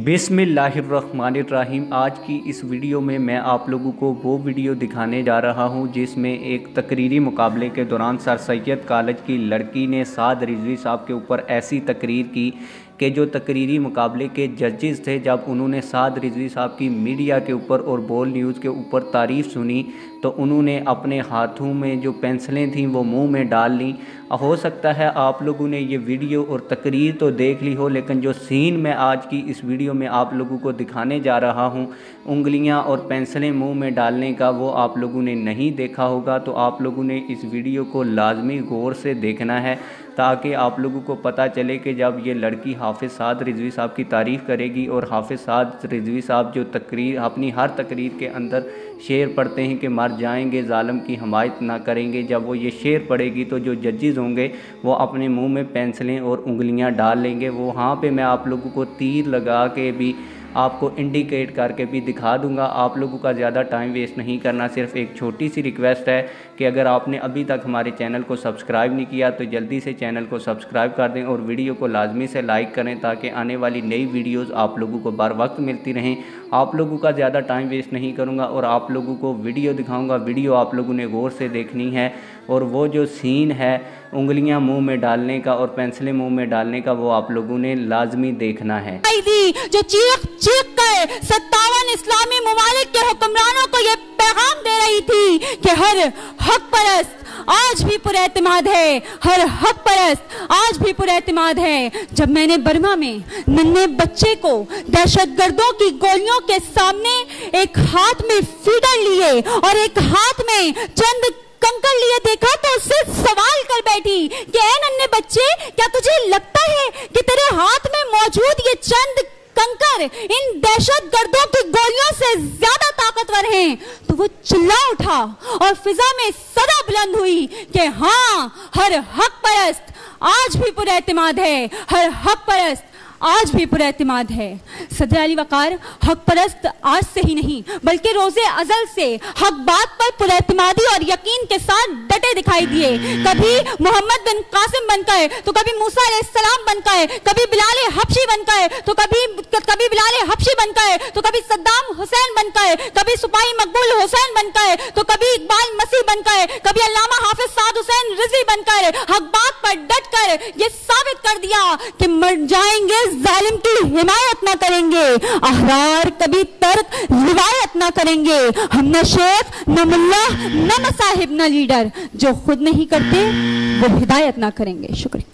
बिस्मिल्लाहिर्रहमानिर्रहीम। आज की इस वीडियो में मैं आप लोगों को वो वीडियो दिखाने जा रहा हूं जिसमें एक तकरीरी मुकाबले के दौरान सर सैयद कॉलेज की लड़की ने साद रिजवी साहब के ऊपर ऐसी तकरीर की कि जो तकरीरी मुकाबले के जजेस थे, जब उन्होंने साद रिजवी साहब की मीडिया के ऊपर और बोल न्यूज़ के ऊपर तारीफ़ सुनी तो उन्होंने अपने हाथों में जो पेंसिलें थीं वो मुंह में डाल लीं। हो सकता है आप लोगों ने ये वीडियो और तकरीर तो देख ली हो, लेकिन जो सीन मैं आज की इस वीडियो में आप लोगों को दिखाने जा रहा हूँ, उंगलियाँ और पेंसिलें मुंह में डालने का, वो आप लोगों ने नहीं देखा होगा। तो आप लोगों ने इस वीडियो को लाजमी गौर से देखना है ताकि आप लोगों को पता चले कि जब ये लड़की हाफिज़ साद रिजवी साहब की तारीफ़ करेगी और हाफिज़ साद रिजवी साहब जो तकरीर अपनी हर तकरीर के अंदर शेर पढ़ते हैं कि मर जाएंगे, ज़ालिम की हमायत ना करेंगे, जब वो ये शेर पढ़ेगी तो जो जजेस होंगे वो अपने मुंह में पेंसिलें और उंगलियां डाल लेंगे। वो वहाँ पे मैं आप लोगों को तीर लगा के भी आपको इंडिकेट करके भी दिखा दूंगा। आप लोगों का ज़्यादा टाइम वेस्ट नहीं करना, सिर्फ एक छोटी सी रिक्वेस्ट है कि अगर आपने अभी तक हमारे चैनल को सब्सक्राइब नहीं किया तो जल्दी से चैनल को सब्सक्राइब कर दें और वीडियो को लाजमी से लाइक करें ताकि आने वाली नई वीडियोस आप लोगों को बर वक्त मिलती रहें। आप लोगों का ज़्यादा टाइम वेस्ट नहीं करूँगा और आप लोगों को वीडियो दिखाऊँगा। वीडियो आप लोगों ने गौर से देखनी है और वो जो सीन है उंगलियां मुंह में डालने का और पेंसिलें मुंह में डालने का, वो आप लोगों ने लाजमी देखना है। जो चीख चीख कर 57 इस्लामी ममालिक के हुक्मरानों को ये पैगाम दे रही थी कि हर हक परस्त आज भी पुरएतमाद है, हर हक परस्त आज भी पुरएतमाद है। जब मैंने बर्मा में नन्हे बच्चे को दहशतगर्दों की गोलियों के सामने एक हाथ में फीडर लिए और एक हाथ में चंद कंकड़ लिए देखा तो उससे सवाल कर बैठी कि ऐ नन्हे बच्चे, क्या तुझे लगता है कि तेरे हाथ में मौजूद ये चंद कंकड़ इन दहशतगर्दों की गोलियों से ज्यादा ताकतवर हैं? तो वो चिल्ला उठा और फिजा में सदा बुलंद हुई कि हाँ, हर हक परस्त आज भी पुरएतमाद है, हर हक परस्त आज भी पुरएतमाद है। सदर अली वकार हक परस्त आज से ही नहीं बल्कि रोजे अजल से हक बात पर पुरएतमादी और यकीन के साथ डटे दिखाई दिए। कभी मोहम्मद बिन कासिम बनकर तो कभी मूसा अलैहिस्सलाम बनकर, कभी बिलाल हबशी बनकर तो कभी बिलाल हबशी बनकर तो कभी सद्दाम हुसैन बनकर, कभी सिपाही मकबूल हुसैन बनकर तो कभी इकबाल मसीह बनकर, कभी अल्लामा हाफिज साद हुसैन रिजवी बनकर हक बात पर डट कर ये साबित कर दिया कि मर जाएंगे, जालिम की हिमायत ना करेंगे, अहरार कभी तर्क रिवायत ना करेंगे। हम न शेख न मुल्ला न मसाहिब न लीडर, जो खुद नहीं करते वो हिदायत ना करेंगे। शुक्रिया।